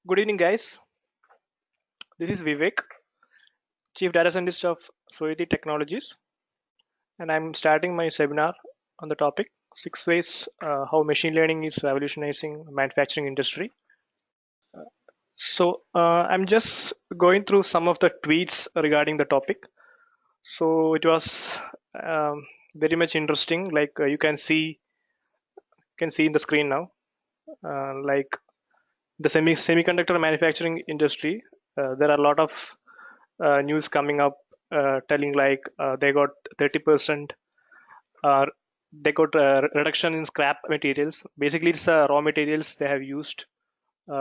Good evening, guys. This is Vivek, Chief Data Scientist of Soiti Technologies, and I'm starting my seminar on the topic 6 ways how machine learning is revolutionizing manufacturing industry. I'm just going through some of the tweets regarding the topic. So it was very much interesting. Like you can see in the screen now. Like the semiconductor manufacturing industry, there are a lot of news coming up telling like they got 30% uh, they got reduction in scrap materials. Basically, it's raw materials they have used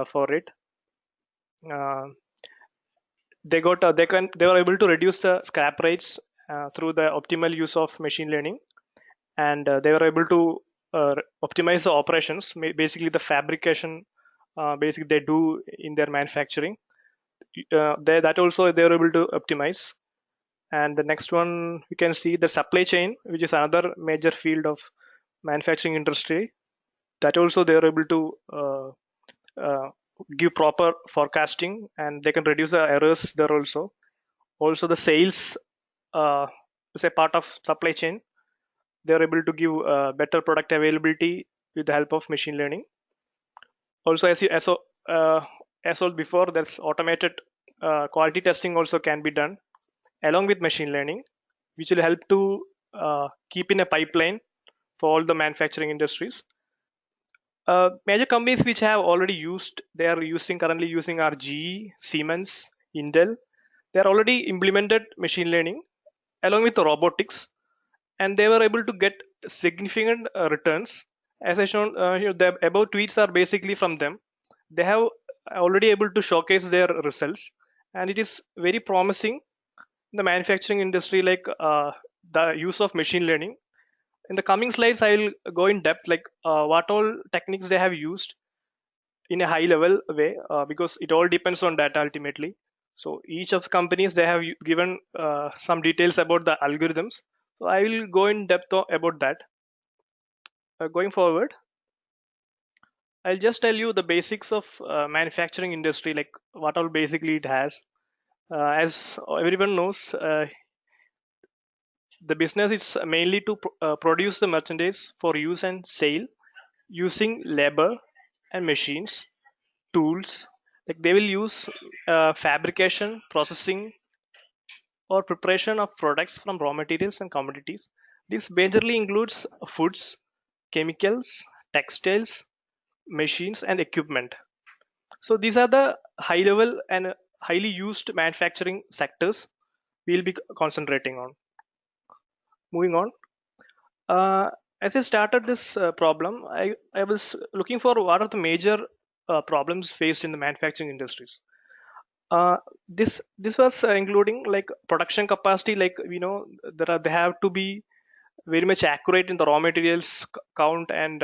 for it. Uh, they were able to reduce the scrap rates through the optimal use of machine learning, and they were able to optimize the operations, basically the fabrication. Basically, they do in their manufacturing. That also they were able to optimize. And the next one, we can see the supply chain, which is another major field of manufacturing industry. That also they are able to uh, give proper forecasting, and they can reduce the errors there also. Also, the sales is a part of supply chain. They are able to give better product availability with the help of machine learning. Also, as told before, there's automated quality testing also can be done along with machine learning, which will help to keep in a pipeline for all the manufacturing industries. Major companies which have already used, they are using currently using are GE, Siemens, Intel. They are already implemented machine learning along with the robotics, and they were able to get significant returns. As I shown here, the above tweets are basically from them. They have already able to showcase their results, and it is very promising in the manufacturing industry, like the use of machine learning. In the coming slides, I will go in depth, like what all techniques they have used in a high level way, because it all depends on data ultimately. So each of the companies, they have given some details about the algorithms. So I will go in depth about that. Going forward, I'll just tell you the basics of manufacturing industry, like what all basically it has. As everyone knows, the business is mainly to produce the merchandise for use and sale using labor and machines, tools. Like they will use fabrication, processing, or preparation of products from raw materials and commodities. This majorly includes foods, chemicals, textiles, machines, and equipment. So these are the high level and highly used manufacturing sectors we'll be concentrating on. Moving on. Uh, as I started this problem, I was looking for what are the major problems faced in the manufacturing industries. This was including like production capacity, like they have to be very much accurate in the raw materials count, and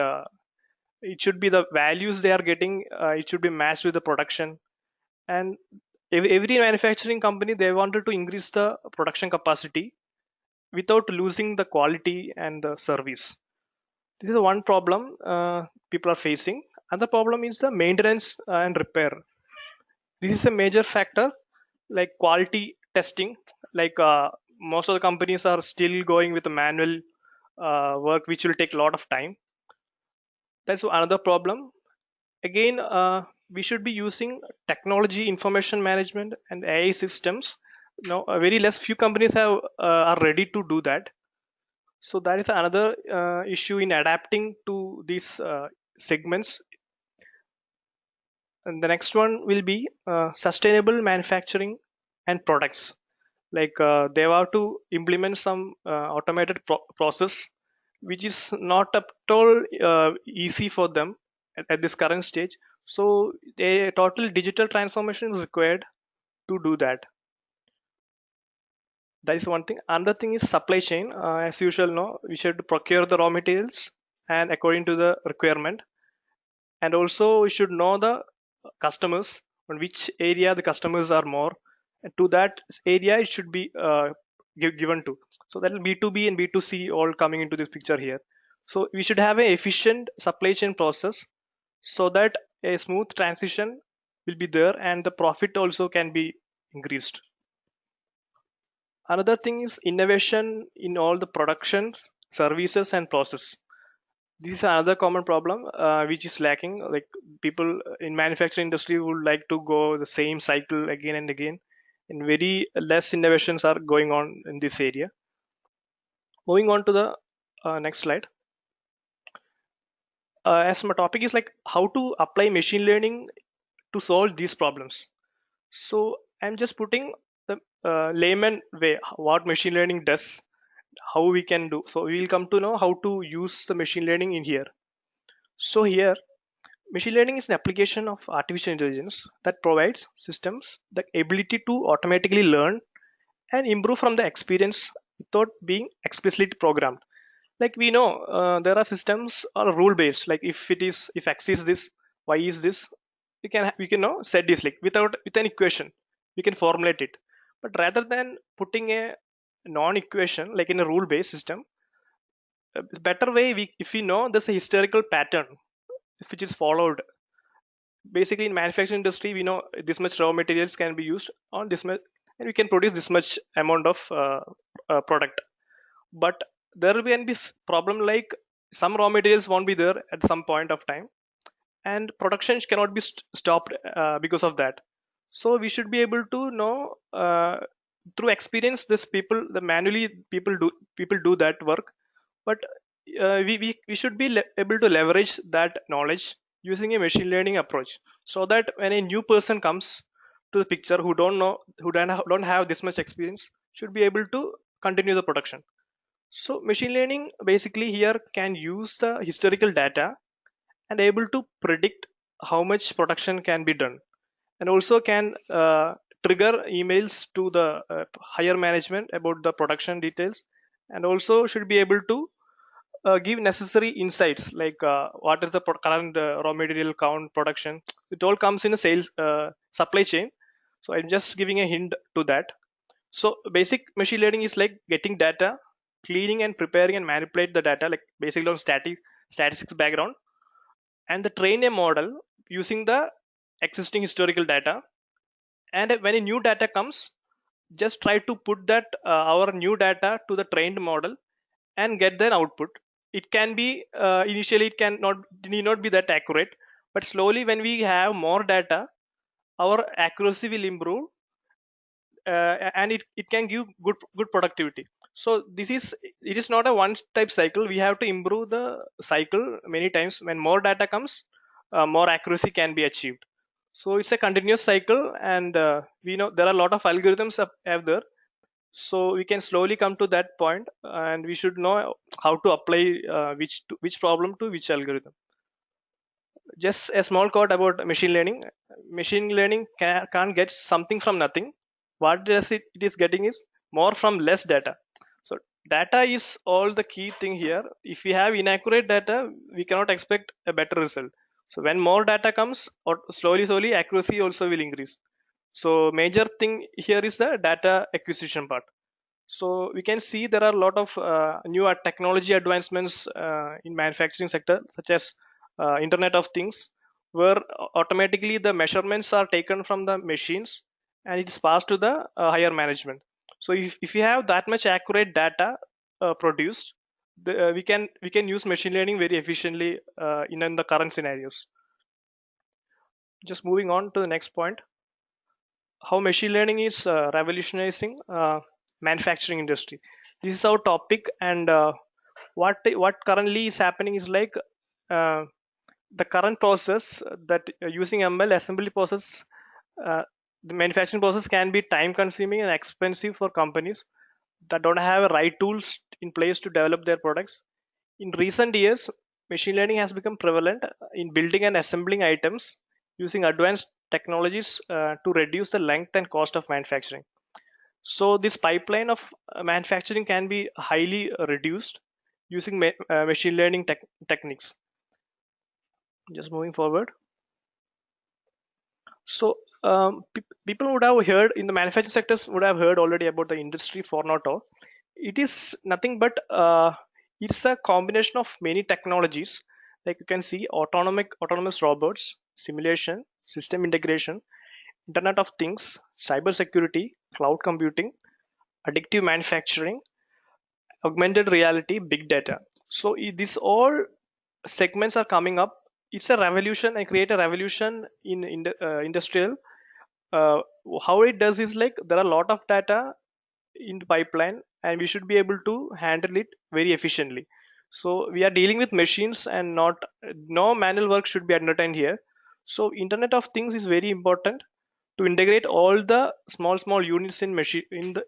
it should be the values they are getting. It should be matched with the production, and every manufacturing company, they wanted to increase the production capacity without losing the quality and the service. This is the one problem people are facing. Another problem is the maintenance and repair. This is a major factor, like quality testing. Like most of the companies are still going with the manual work, which will take a lot of time. That's another problem. Again, we should be using technology, information management, and AI systems. Very less few companies are ready to do that. So that is another issue in adapting to these segments. And the next one will be sustainable manufacturing and products. Like they have to implement some automated process, which is not at all easy for them at this current stage. So a total digital transformation is required to do that. That is one thing. Another thing is supply chain. As usual, no, we should procure the raw materials and according to the requirement, and also we should know the customers, on which area the customers are more, and to that area it should be given to. So that will B2B and B2C all coming into this picture here. So we should have an efficient supply chain process so that a smooth transition will be there, and the profit also can be increased. Another thing is innovation in all the productions, services, and process. This is another common problem which is lacking. Like people in manufacturing industry would like to go the same cycle again and again, and very less innovations are going on in this area. Moving on to the next slide. As my topic is like how to apply machine learning to solve these problems. So I'm just putting the layman way what machine learning does, how we can do. So we will come to know how to use the machine learning in here. So here, machine learning is an application of artificial intelligence that provides systems the ability to automatically learn and improve from the experience without being explicitly programmed. Like we know, there are systems are rule based. Like if x is this, y is this, we can know set this like with an equation, we can formulate it. But rather than putting a non-equation like in a rule based system, a better way, if we know there's a historical pattern which is followed. Basically in manufacturing industry, we know this much raw materials can be used on this much, and we can produce this much amount of product. But there will be an problem like some raw materials won't be there at some point of time, and production cannot be stopped because of that. So we should be able to know through experience this people the manually people do that work. But we should be able to leverage that knowledge using a machine learning approach, so that when a new person comes to the picture who don't know, don't have this much experience, should be able to continue the production. So machine learning basically here can use the historical data and able to predict how much production can be done, and also can trigger emails to the higher management about the production details, and also should be able to give necessary insights like what is the current raw material count production. It all comes in a sales supply chain. So I'm just giving a hint to that. So basic machine learning is like getting data, cleaning and preparing and manipulate the data, like basically on statistics background, and the train a model using the existing historical data. And when a new data comes, just try to put that our new data to the trained model and get their output. It can be initially it can not need not be that accurate, but slowly when we have more data, our accuracy will improve, and it can give good productivity. So this is, it is not a one type cycle. We have to improve the cycle many times. When more data comes, more accuracy can be achieved. So it's a continuous cycle, and we know there are a lot of algorithms out there. So we can slowly come to that point, and we should know how to apply which problem to which algorithm. Just a small quote about machine learning. Machine learning can't get something from nothing. What does it is getting is more from less data. So data is all the key thing here. If we have inaccurate data, we cannot expect a better result. So when more data comes, or slowly accuracy also will increase. So major thing here is the data acquisition part. So we can see there are a lot of new technology advancements in manufacturing sector, such as Internet of Things, where automatically the measurements are taken from the machines and it is passed to the higher management. So if you have that much accurate data produced, we can use machine learning very efficiently in the current scenarios. Just moving on to the next point, how machine learning is revolutionizing manufacturing industry. This is our topic, and what currently is happening is like uh, the current process that using ML assembly process, uh, the manufacturing process can be time consuming and expensive for companies that don't have right tools in place to develop their products. In recent years, machine learning has become prevalent in building and assembling items using advanced technologies to reduce the length and cost of manufacturing. So this pipeline of manufacturing can be highly reduced using machine learning techniques. Just moving forward. So people would have heard in the manufacturing sectors would have heard already about the industry 4.0. It is nothing but it's a combination of many technologies. Like you can see autonomous robots, simulation, system integration, Internet of Things, cybersecurity, cloud computing, additive manufacturing, augmented reality, big data. So these all segments are coming up. It's a revolution and create a revolution in the industrial. Uh, how it does is like there are a lot of data in the pipeline, and we should be able to handle it very efficiently. So we are dealing with machines, and not no manual work should be undertaken here. So Internet of Things is very important to integrate all the small units in machine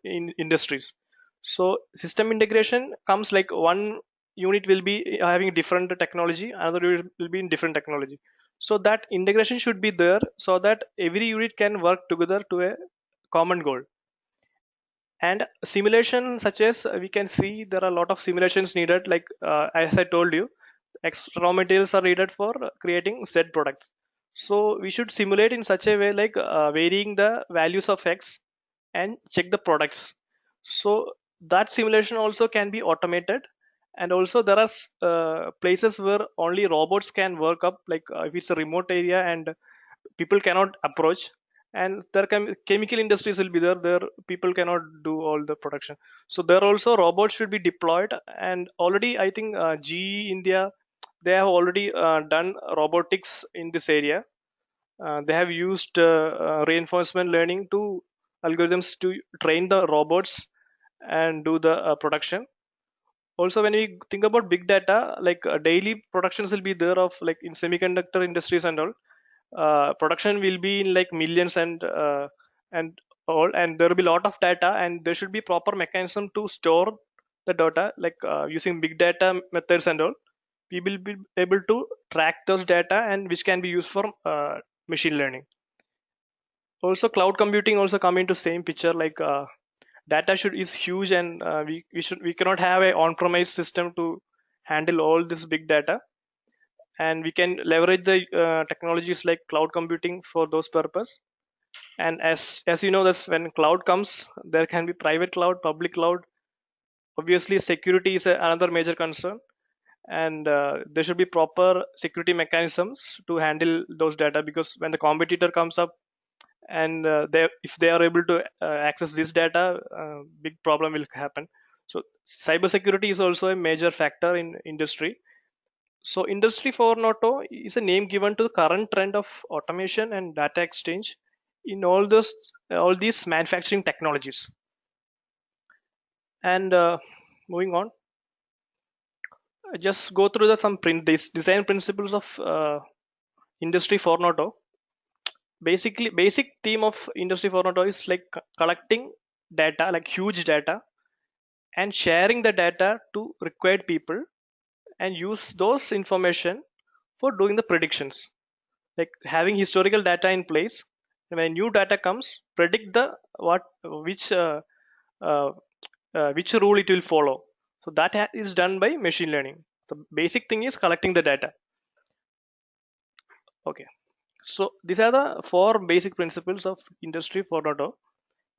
in industries. So system integration comes like one unit will be having different technology, another unit will be in different technology. So that integration should be there so that every unit can work together to a common goal. And simulation, such as we can see there are a lot of simulations needed, like as I told you, X raw materials are needed for creating Z products. So we should simulate in such a way like varying the values of X and check the products. So that simulation also can be automated. And also there are places where only robots can work up, like if it's a remote area and people cannot approach, and there chemical industries will be there people cannot do all the production. So there also robots should be deployed. And already I think GE India, they have already done robotics in this area. They have used reinforcement learning to algorithms to train the robots and do the production. Also when we think about big data, like daily productions will be there of, like in semiconductor industries and all, production will be in like millions and all, and there will be a lot of data, and there should be proper mechanism to store the data, like using big data methods and all. We will be able to track those data, and which can be used for machine learning. Also cloud computing also come into same picture, like data should is huge, and we cannot have a on-premise system to handle all this big data, and we can leverage the technologies like cloud computing for those purpose. And as you know, this when cloud comes, there can be private cloud, public cloud. Obviously security is another major concern, and there should be proper security mechanisms to handle those data, because when the competitor comes up, and if they are able to access this data, big problem will happen. So cybersecurity is also a major factor in industry. So industry 4.0 is a name given to the current trend of automation and data exchange in all these manufacturing technologies. And moving on, just go through some design principles of industry 4.0. Basically, basic theme of industry 4.0 is like collecting data, like huge data, and sharing the data to required people, and use those information for doing the predictions, like having historical data in place. When new data comes, predict the what uh, which rule it will follow. So that is done by machine learning. The basic thing is collecting the data. Okay, so these are the four basic principles of industry 4.0.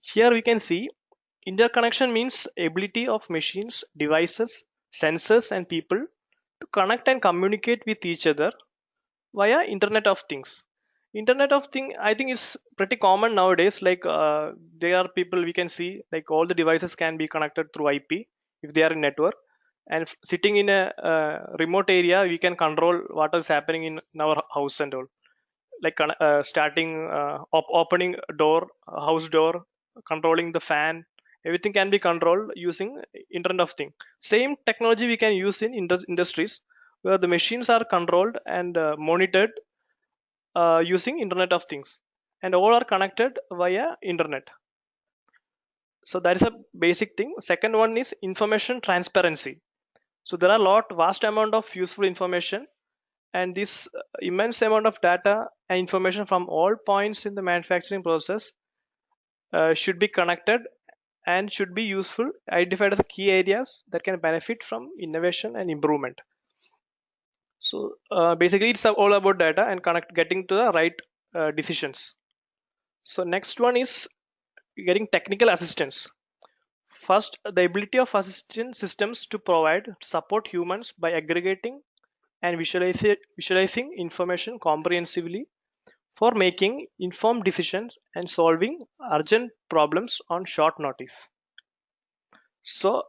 Here we can see interconnection means ability of machines, devices, sensors, and people to connect and communicate with each other via Internet of Things. Internet of Thing, I think, is pretty common nowadays. Like there are people we can see, like all the devices can be connected through IP if they are in network. And sitting in a remote area, we can control what is happening in our house and all. Like starting, opening door, house door, controlling the fan. Everything can be controlled using Internet of Thing. Same technology we can use in industries, where the machines are controlled and monitored using Internet of Things, and all are connected via internet. So that is a basic thing. Second one is information transparency. So there are vast amount of useful information, and this immense amount of data and information from all points in the manufacturing process should be connected and should be useful, identified as key areas that can benefit from innovation and improvement. So basically it's all about data and getting to the right decisions. So next one is getting technical assistance. First, the ability of assistant systems to provide support humans by aggregating and visualizing information comprehensively for making informed decisions and solving urgent problems on short notice. So,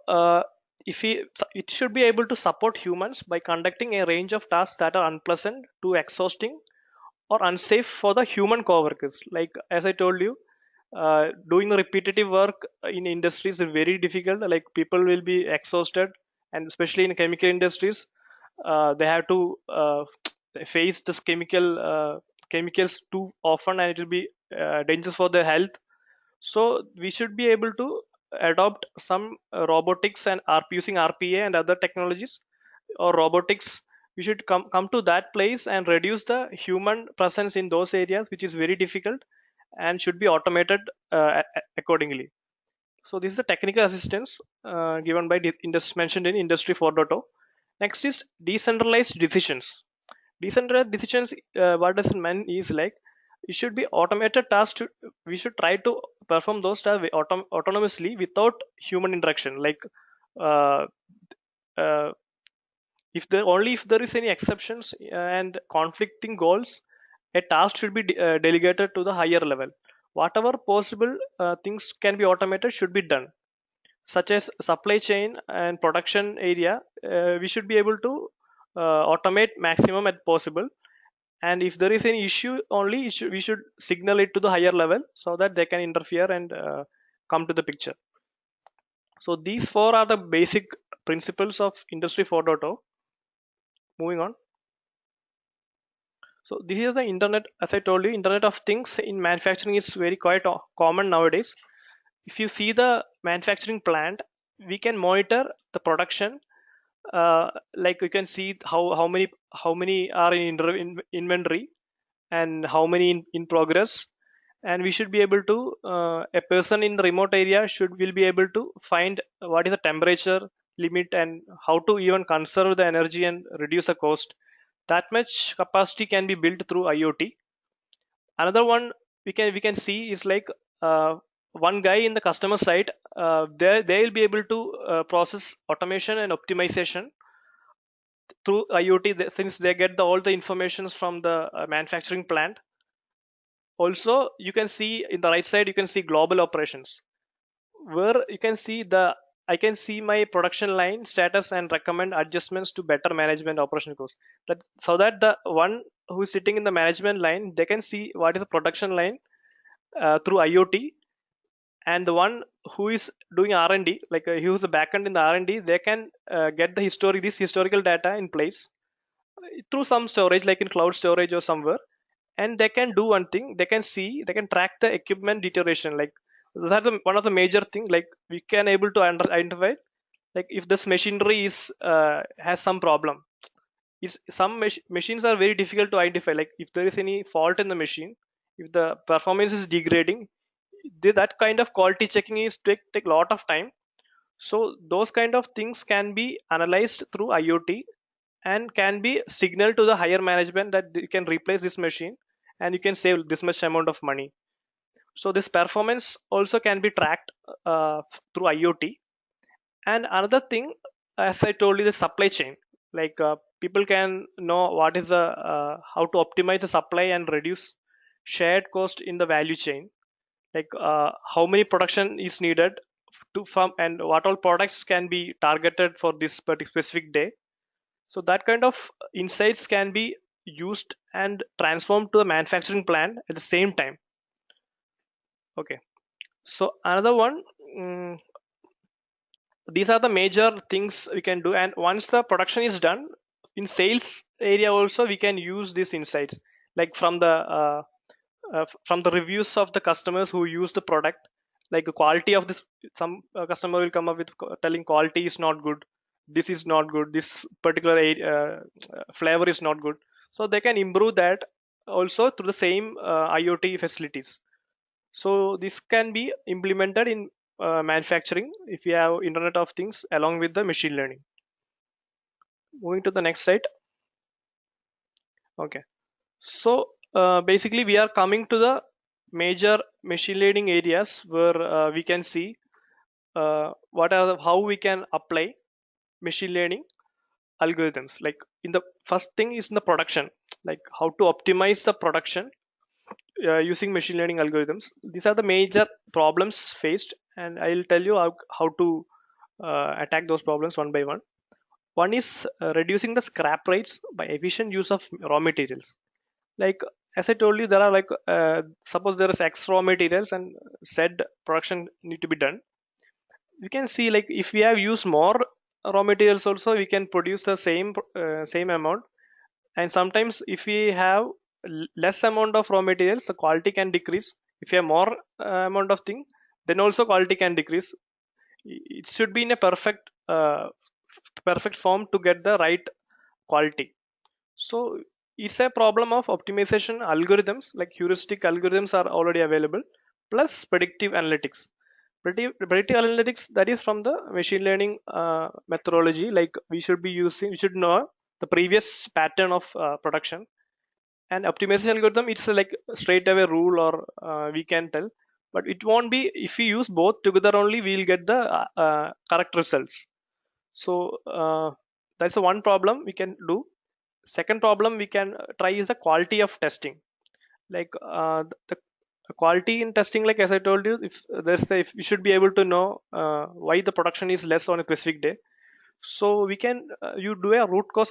if we, it should be able to support humans by conducting a range of tasks that are unpleasant to exhausting or unsafe for the human coworkers. Like as I told you, doing the repetitive work in industries is very difficult. Like people will be exhausted, and especially in chemical industries, they have to face this chemicals too often, and it will be dangerous for their health. So we should be able to adopt some robotics and using RPA and other technologies or robotics. We should come to that place and reduce the human presence in those areas, which is very difficult and should be automated accordingly. So this is the technical assistance given by mentioned in Industry 4.0. Next is decentralized decisions. Decentralized decisions, what does it mean is like it should be automated tasks. We should try to perform those tasks autonomously without human interaction. Like uh, uh, if there is any exceptions and conflicting goals, a task should be delegated to the higher level. Whatever possible things can be automated should be done, such as supply chain and production area. We should be able to automate maximum at possible, and if there is any issue only we should signal it to the higher level so that they can interfere and come to the picture. So these four are the basic principles of Industry 4.0. Moving on. So this is the internet. As I told you, internet of things in manufacturing is very quite common nowadays. If you see the manufacturing plant, we can monitor the production. Like you can see how many are in inventory and how many in progress, and we should be able to a person in the remote area should will be able to find what is the temperature limit and how to even conserve the energy and reduce the cost. That much capacity can be built through IoT. Another one we can see is like one guy in the customer side, they will be able to process automation and optimization through IoT, since they get all the informations from the manufacturing plant. Also, you can see in the right side, you can see global operations, where you can see I can see my production line status and recommend adjustments to better management operation costs. That so that the one who is sitting in the management line, they can see what is the production line through IoT, and the one who is doing R&D, like who is the backend in the R&D, they can get this historical data in place through some storage, like in cloud storage or somewhere, and they can do one thing. They can track the equipment deterioration. Like that's one of the major thing. Like we can able to identify like if this machinery is has some problem. Is some machines are very difficult to identify. Like if there is any fault in the machine, if the performance is degrading, that kind of quality checking is take a lot of time. So those kind of things can be analyzed through IoT and can be signaled to the higher management that you can replace this machine and you can save this much amount of money. So this performance also can be tracked through IoT. And another thing, as I told you, the supply chain. Like people can know what is the how to optimize the supply and reduce shared cost in the value chain. Like how many production is needed to from and what all products can be targeted for this particular specific day. So that kind of insights can be used and transformed to the manufacturing plant at the same time. Okay. So another one, these are the major things we can do. And once the production is done, in sales area also we can use these insights, like from the reviews of the customers who use the product, like the quality of this. Some customer will come up with telling quality is not good, this is not good, this particular flavor is not good. So they can improve that also through the same IoT facilities. So this can be implemented in manufacturing if you have internet of things along with the machine learning. Moving to the next slide. Okay, so basically we are coming to the major machine learning areas where we can see how we can apply machine learning algorithms. Like in the first thing is in the production, like how to optimize the production. using machine learning algorithms. These are the major problems faced, and I'll tell you how to attack those problems one by one. One is reducing the scrap rates by efficient use of raw materials. Like as I told you, there are like suppose there is X raw materials and said production need to be done. We can see like if we have used more raw materials also, we can produce the same amount. And sometimes if we have less amount of raw materials, the quality can decrease. If you have more amount of thing, then also quality can decrease. It should be in a perfect form to get the right quality. So it's a problem of optimization algorithms, like heuristic algorithms are already available, plus predictive analytics. Predictive analytics, that is from the machine learning methodology. Like we should know the previous pattern of production. And optimization algorithm, it's like straight away rule, or we can tell, but it won't be. If we use both together only, we'll get the correct results. So that's the one problem we can do. Second problem we can try is the quality of testing. Like the quality in testing, like as I told you, if we should be able to know why the production is less on a specific day. So we can you do a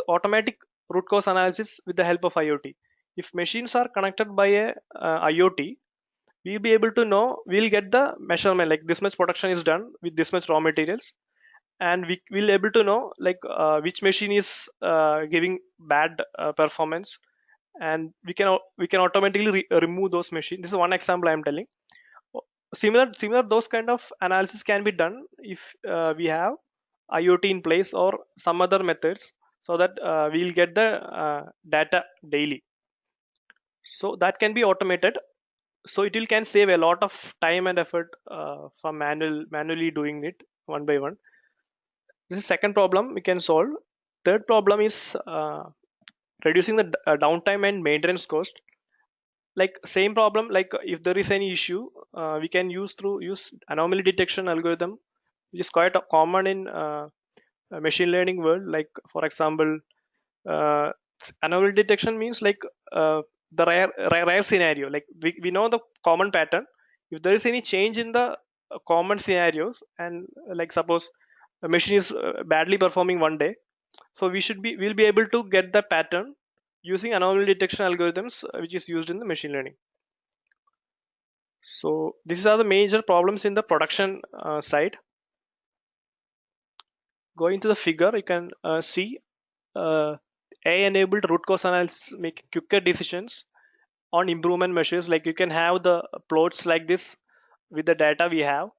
automatic root cause analysis with the help of IoT. If machines are connected by a IoT, we'll be able to know, we'll get the measurement like this much production is done with this much raw materials, and we will able to know like which machine is giving bad performance, and we can automatically remove those machines. This is one example I am telling. Similar those kind of analysis can be done if we have IoT in place or some other methods, so that we'll get the data daily. So that can be automated, so it will can save a lot of time and effort from manually doing it one by one. This is second problem we can solve. Third problem is reducing the downtime and maintenance cost. Like same problem, like if there is any issue, we can use anomaly detection algorithm, which is quite common in machine learning world. Like for example, uh, anomaly detection means like the rare scenario. Like we know the common pattern. If there is any change in the common scenarios, and like suppose a machine is badly performing one day, so we'll be able to get the pattern using anomaly detection algorithms, which is used in the machine learning. So these are the major problems in the production side. Going to the figure, you can see uh, AI-enabled root cause analysis make quicker decisions on improvement measures. Like you can have the plots like this with the data we have.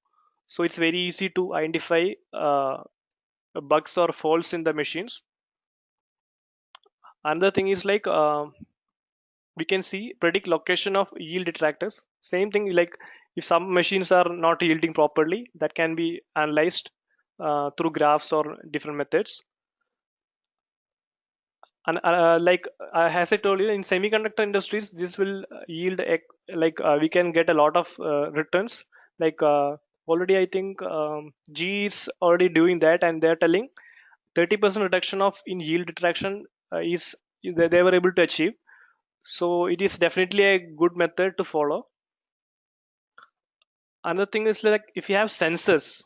So it's very easy to identify bugs or faults in the machines. Another thing is like we can see predict location of yield detractors. Same thing, like if some machines are not yielding properly, that can be analyzed through graphs or different methods. And like as I told you, in semiconductor industries, this will yield we can get a lot of returns. Like already I think G is already doing that, and they're telling 30% reduction of in yield detraction is they were able to achieve. So it is definitely a good method to follow. Another thing is like if you have sensors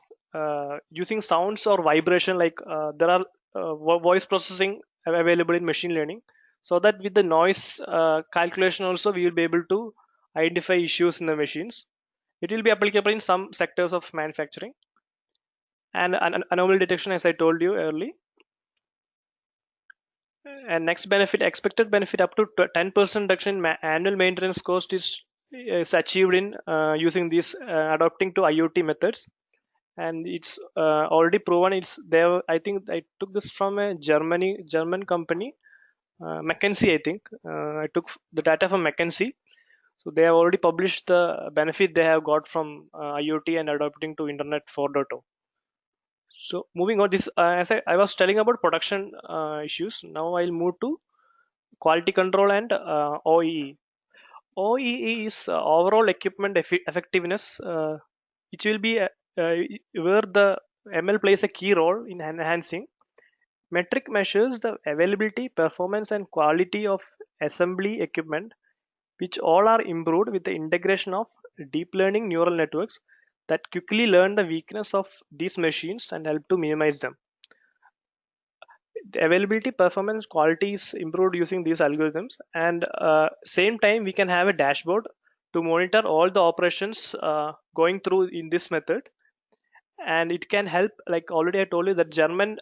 using sounds or vibration, like there are voice processing available in machine learning, so that with the noise calculation also we will be able to identify issues in the machines. It will be applicable in some sectors of manufacturing. And anomaly detection, as I told you early. And next benefit, expected benefit up to 10% reduction in annual maintenance cost is achieved in using these adopting to IoT methods. And it's already proven. It's there. I think I took this from a German company, McKinsey. I think I took the data from McKinsey. So they have already published the benefit they have got from IoT and adopting to Internet 4.0. So moving on, this as I was telling about production issues. Now I'll move to quality control and OEE. OEE is overall equipment effectiveness, which will be uh, where the ML plays a key role in enhancing. Metric measures the availability, performance, and quality of assembly equipment which all are improved with the integration of deep learning neural networks that quickly learn the weakness of these machines and help to minimize them. The availability, performance, quality is improved using these algorithms, and same time we can have a dashboard to monitor all the operations going through in this method. And it can help, like already I told you that German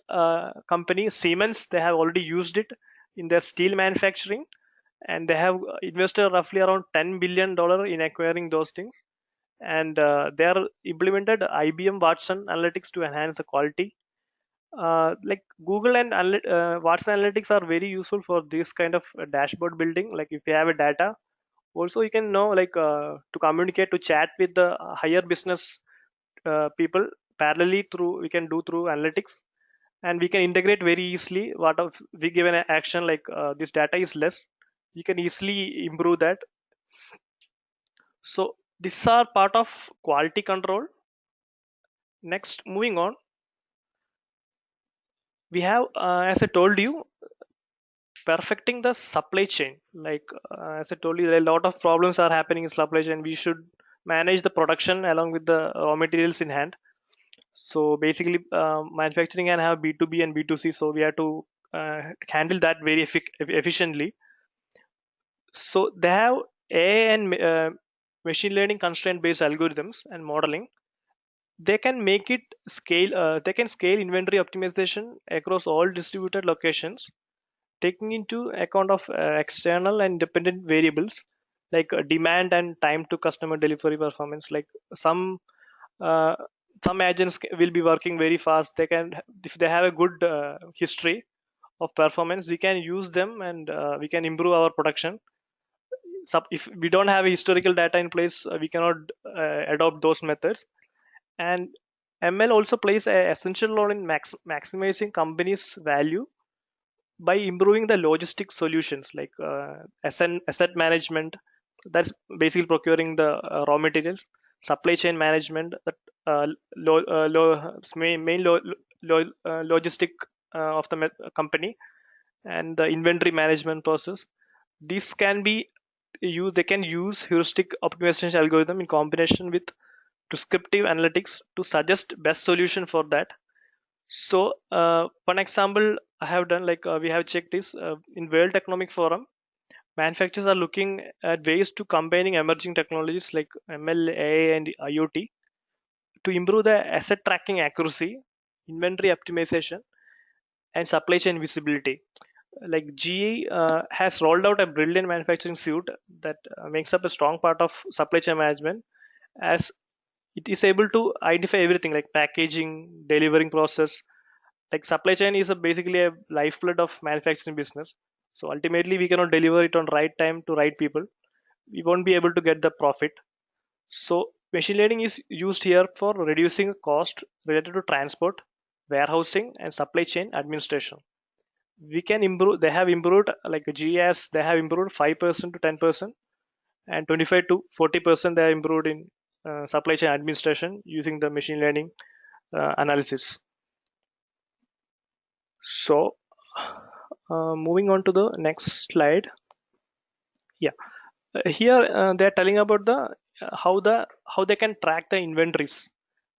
company Siemens, they have already used it in their steel manufacturing, and they have invested roughly around $10 billion in acquiring those things. And they are implemented IBM Watson analytics to enhance the quality. Like Google and Watson analytics are very useful for this kind of dashboard building. Like if you have a data, also you can know, like to communicate, to chat with the higher business people parallelly through, we can do through analytics. And we can integrate very easily what of we given an action, like this data is less, we can easily improve that. So these are part of quality control. Next, moving on, we have as I told you, perfecting the supply chain. Like as I told you, a lot of problems are happening in supply chain. We should manage the production along with the raw materials in hand. So basically, manufacturing can have B2B and B2C. So we have to handle that very efficiently. So they have AI and machine learning constraint based algorithms and modeling. They can make it scale. They can scale inventory optimization across all distributed locations, taking into account of external and dependent variables like demand and time to customer delivery performance. Like some uh, some agents will be working very fast. They can, if they have a good history of performance, we can use them, and we can improve our production. If we don't have historical data in place, we cannot adopt those methods. And ML also plays an essential role in maximizing companies value by improving the logistic solutions, like asset management, that's basically procuring the raw materials, supply chain management, that main logistic of the company, and the inventory management process. This can be used, they can use heuristic optimization algorithm in combination with prescriptive analytics to suggest best solution for that. So one example I have done, like we have checked is in World Economic Forum, manufacturers are looking at ways to combining emerging technologies like ML, AI, and IoT to improve the asset tracking accuracy, inventory optimization, and supply chain visibility. Like GE has rolled out a brilliant manufacturing suite that makes up a strong part of supply chain management, as it is able to identify everything like packaging, delivering process. Like supply chain is basically a lifeblood of manufacturing business. So ultimately we cannot deliver it on right time to right people, we won't be able to get the profit. So machine learning is used here for reducing cost related to transport, warehousing, and supply chain administration. We can improve, they have improved, like GS, they have improved 5% to 10%, and 25 to 40% they have improved in supply chain administration using the machine learning analysis. So moving on to the next slide. Yeah, here they're telling about the how they can track the inventories.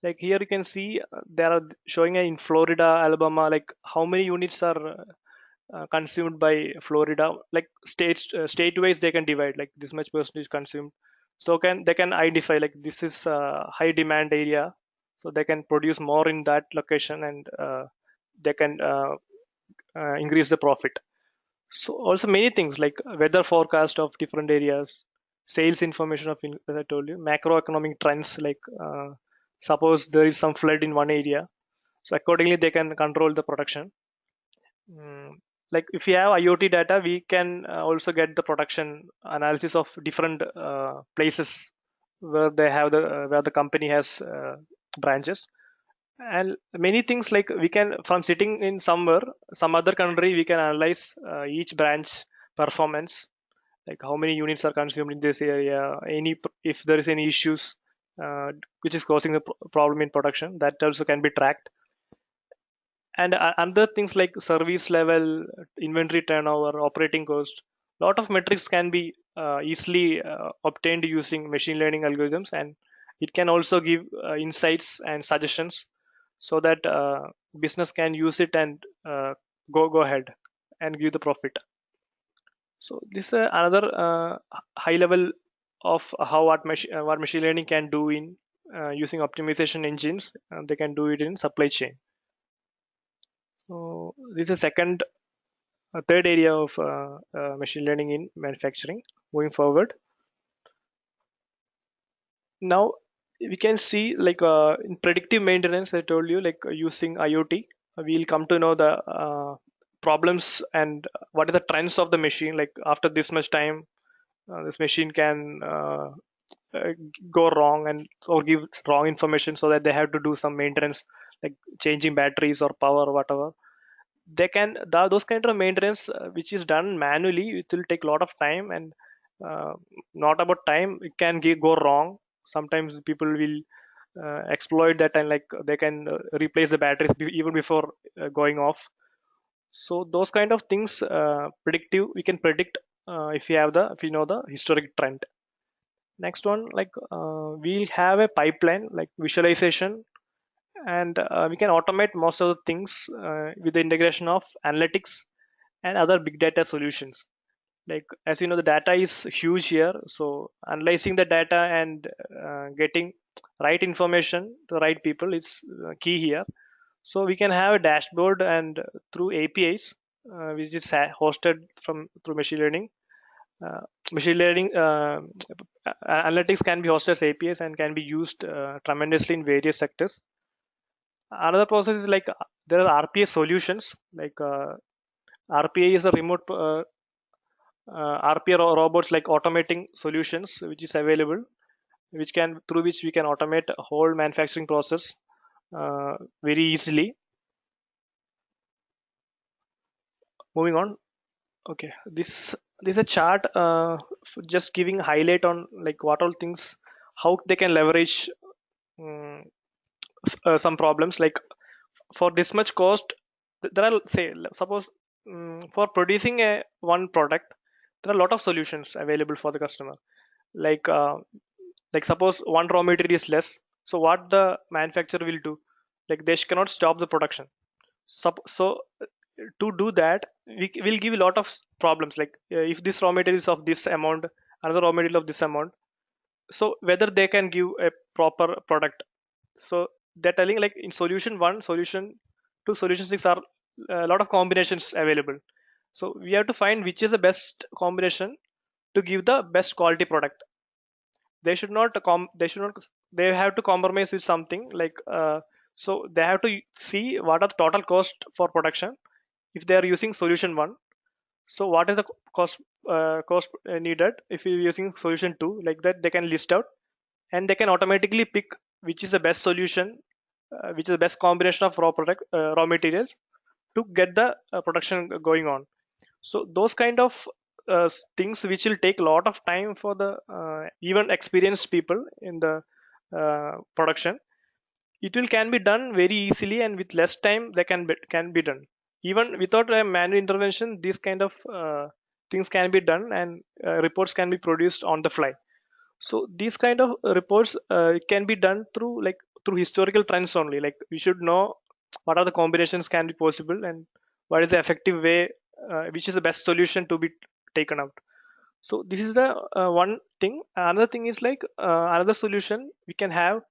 Like here you can see they are showing in Florida, Alabama, like how many units are consumed by Florida. Like state wise they can divide, like this much percentage consumed. So can they can identify like this is high demand area, so they can produce more in that location, and they can increase the profit. So also many things like weather forecast of different areas, sales information of, as I told you, macroeconomic trends. Like suppose there is some flood in one area, so accordingly they can control the production. Mm, like if you have IoT data, we can also get the production analysis of different places where they have the where the company has branches. And many things, like we can, from sitting in somewhere, some other country, we can analyze each branch performance, like how many units are consumed in this area, any if there is any issues which is causing the problem in production, that also can be tracked. And other things like service level, inventory turnover, operating cost, lot of metrics can be easily obtained using machine learning algorithms, and it can also give insights and suggestions so that business can use it and go ahead and give the profit. So this is another high level of how what machine learning can do in using optimization engines. They can do it in supply chain. So this is a third area of machine learning in manufacturing. Moving forward, now we can see like in predictive maintenance, I told you, like using IoT, we'll come to know the problems and what are the trends of the machine. Like after this much time, this machine can uh, go wrong and or give wrong information, so that they have to do some maintenance, like changing batteries or power or whatever. They can those kind of maintenance which is done manually, it will take a lot of time, and uh, not about time, it can go wrong. Sometimes people will exploit that, and like they can replace the batteries even before going off. So those kind of things, predictive, we can predict if you know the historic trend. Next one, like we'll have a pipeline like visualization, and we can automate most of the things with the integration of analytics and other big data solutions. Like as you know, the data is huge here, so analyzing the data and getting right information to the right people is key here. So we can have a dashboard, and through APIs, which is hosted from through machine learning. Uh, Machine learning analytics can be hosted as APIs and can be used tremendously in various sectors. Another process is like there are RPA solutions. Like RPA is a remote RPA robots, like automating solutions which is available, which can through which we can automate a whole manufacturing process very easily. Moving on. Okay, this is a chart just giving highlight on like what all things, how they can leverage um, some problems. Like for this much cost, there are, say, suppose for producing a one product, there are a lot of solutions available for the customer. Like suppose one raw material is less, so what the manufacturer will do, like they cannot stop the production. So to do that, we will give a lot of problems. Like if this raw material is of this amount, another raw material of this amount, so whether they can give a proper product. So they're telling like in solution 1, solution 2, solution 6 are a lot of combinations available. So we have to find which is the best combination to give the best quality product. They should not, they have to compromise with something. Like so they have to see what are the total cost for production if they are using solution 1. So what is the cost needed if you're using solution 2, like that they can list out, and they can automatically pick which is the best solution, which is the best combination of raw materials to get the production going on. So those kind of things which will take a lot of time for the even experienced people in the production, it will can be done very easily, and with less time they can be done. Even without a manual intervention, these kind of things can be done, and reports can be produced on the fly. So these kind of reports can be done through like through historical trends only. Like we should know what are the combinations can be possible, and what is the effective way, which is the best solution to be taken out. So this is the one thing. Another thing is like another solution we can have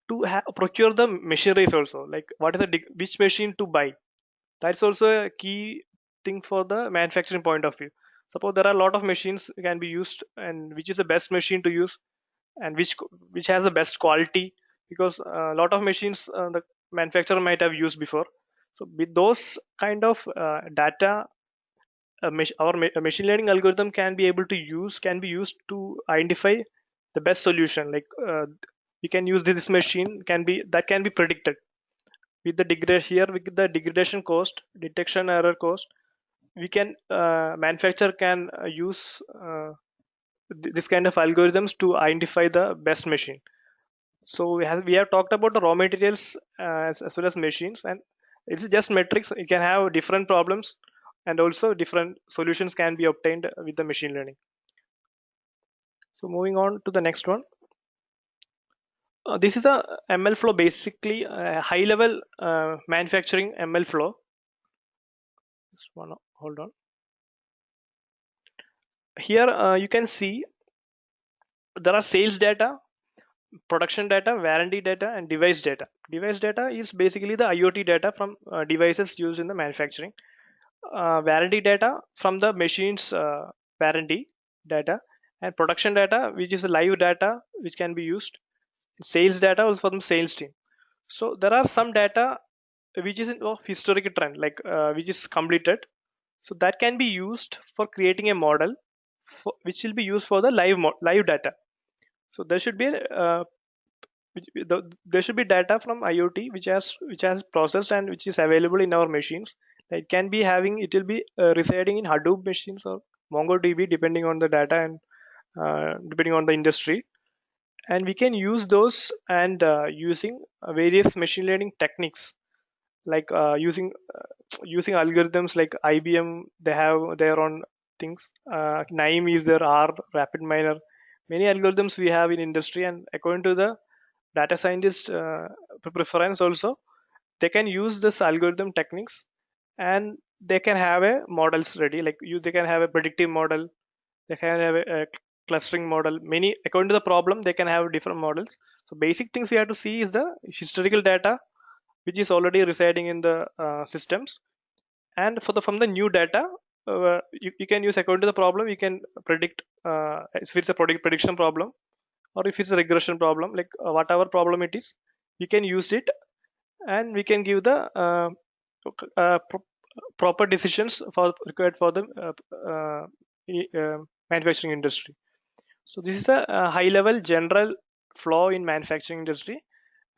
to procure the machineries also. Like what is which machine to buy. That's also a key thing for the manufacturing point of view. Suppose there are a lot of machines can be used, and which is the best machine to use, and which has the best quality, because a lot of machines the manufacturer might have used before. So with those kind of data, a machine learning algorithm can be used to identify the best solution. Like we can use this machine can be predicted with the degradation cost, detection error cost. We can manufacturer can use this kind of algorithms to identify the best machine. So we have talked about the raw materials as well as machines, and it's just metrics. You can have different problems, and also different solutions can be obtained with the machine learning. So moving on to the next one. This is a ML flow, basically a high level manufacturing ML flow. Just wanna hold on. Here you can see there are sales data, production data, warranty data, and device data. Device data is basically the IoT data from devices used in the manufacturing. Warranty data from the machine's warranty data, and production data, which is live data which can be used. Sales data was from the sales team. So there are some data which is of historical trend, like which is completed. So that can be used for creating a model, which will be used for the live data. So there should be there should be data from IoT which has processed and which is available in our machines. It can be having, it will be residing in Hadoop machines or MongoDB, depending on the data and depending on the industry. And we can use those, and using various machine learning techniques, like using algorithms like IBM. They have their own things. NIME is their R, rapid miner. Many algorithms we have in industry, and according to the data scientist preference also, they can use this algorithm techniques, and they can have a models ready. Like they can have a predictive model, they can have a clustering model. Many, according to the problem, they can have different models. So basic things we have to see is the historical data which is already residing in the systems, and for the from the new data, you can use according to the problem. You can predict if it's a prediction problem, or if it's a regression problem, like whatever problem it is, we can use it, and we can give the proper decisions for required for the manufacturing industry. So this is a high level general flow in manufacturing industry,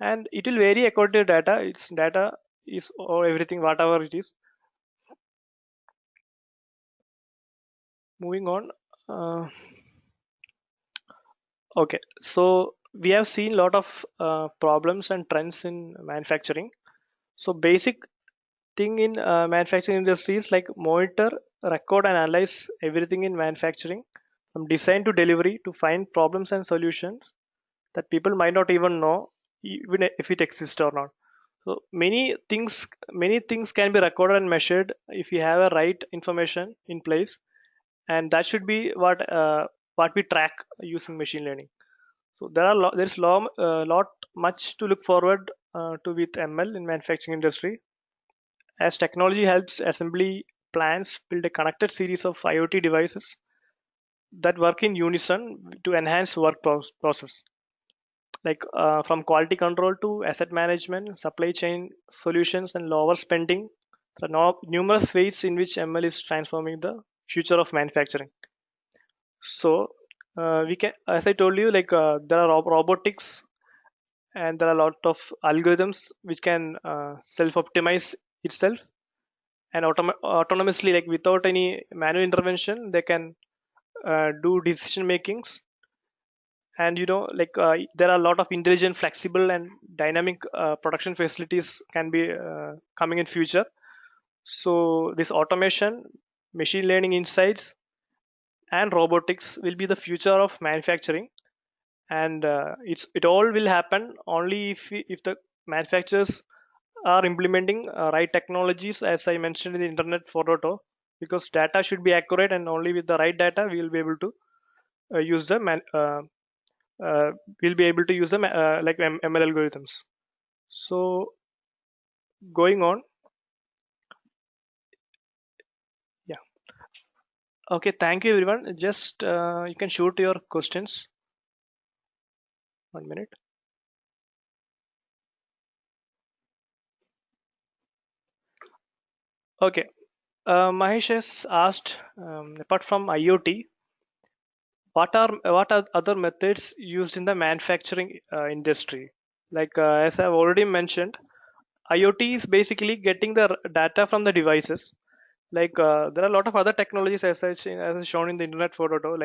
and it will vary according to data. Its data is, or everything, whatever it is. Moving on. Okay, so we have seen a lot of problems and trends in manufacturing. So basic thing in manufacturing industry is like monitor, record, and analyze everything in manufacturing, from design to delivery, to find problems and solutions that people might not even know, even if it exists or not. So many things can be recorded and measured if you have a right information in place, and that should be what we track using machine learning. So there's lot much to look forward to with ML in manufacturing industry, as technology helps assembly plants build a connected series of IoT devices that work in unison to enhance work process. Like from quality control to asset management, supply chain solutions, and lower spending, there are numerous ways in which ML is transforming the future of manufacturing. So we can, as I told you, like there are robotics, and there are a lot of algorithms which can self-optimize itself, and autonomously, like without any manual intervention, they can do decision makings. And like there are a lot of intelligent, flexible, and dynamic production facilities can be coming in future. So this automation, machine learning insights, and robotics will be the future of manufacturing. And it all will happen only if the manufacturers are implementing right technologies, as I mentioned in the Internet 4.0, because data should be accurate, and only with the right data we will be able to use the uh, we'll be able to use them like ML algorithms. So going on, yeah. Okay, thank you everyone. Just you can shoot your questions. 1 minute. Okay, Mahesh has asked, apart from IoT, what are other methods used in the manufacturing industry? Like as I've already mentioned, IoT is basically getting the data from the devices. Like there are a lot of other technologies, as shown in the Internet 4.0,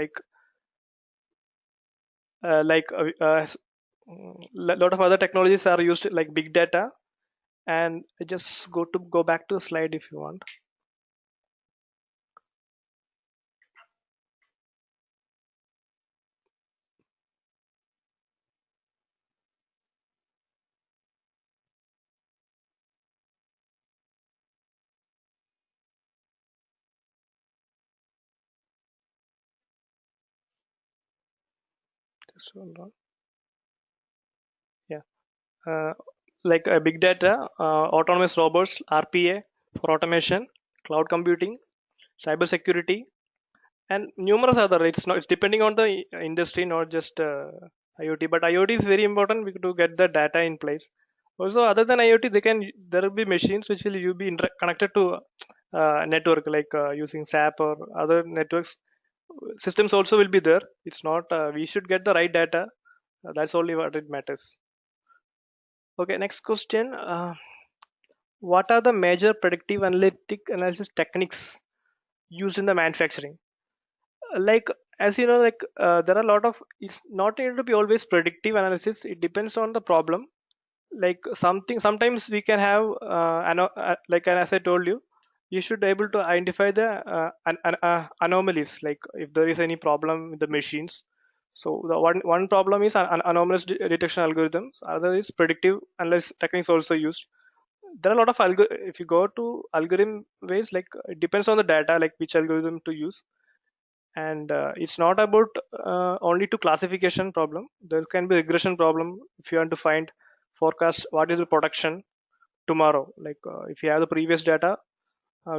like lot of other technologies are used, like big data. And I just go back to the slide if you want. Just hold on. Yeah. Uh, like big data, autonomous robots, RPA for automation, cloud computing, cyber security, and numerous other. It's depending on the industry, not just IoT. But IoT is very important to get the data in place. Also, other than IoT, there will be machines which will you be connected to network, like using SAP or other networks. Systems also will be there. It's not. We should get the right data. That's only what it matters. Okay, next question. What are the major predictive analytic analysis techniques used in the manufacturing? Like, as you know, like there are a lot of, it's not able to be always predictive analysis. It depends on the problem. Like sometimes we can have like, as I told you, you should be able to identify the anomalies, like if there is any problem with the machines. So the one problem is anomalous detection algorithms. Other is predictive analysis techniques also used. There are a lot of if you go to algorithm ways, like it depends on the data, like which algorithm to use. And it's not about only to classification problem. There can be regression problem if you want to find forecast what is the production tomorrow. Like if you have the previous data,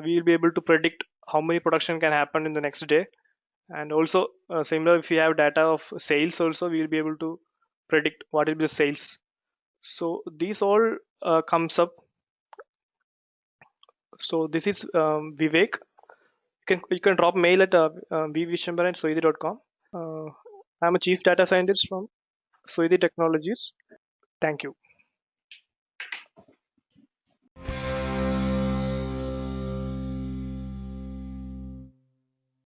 we will be able to predict how many production can happen in the next day. And also similar, if you have data of sales also, we will be able to predict what will be the sales. So these all comes up. So this is Vivek. You can drop mail at vvishambar@soidi.com. Uh, I'm a chief data scientist from Soidi Technologies. Thank you.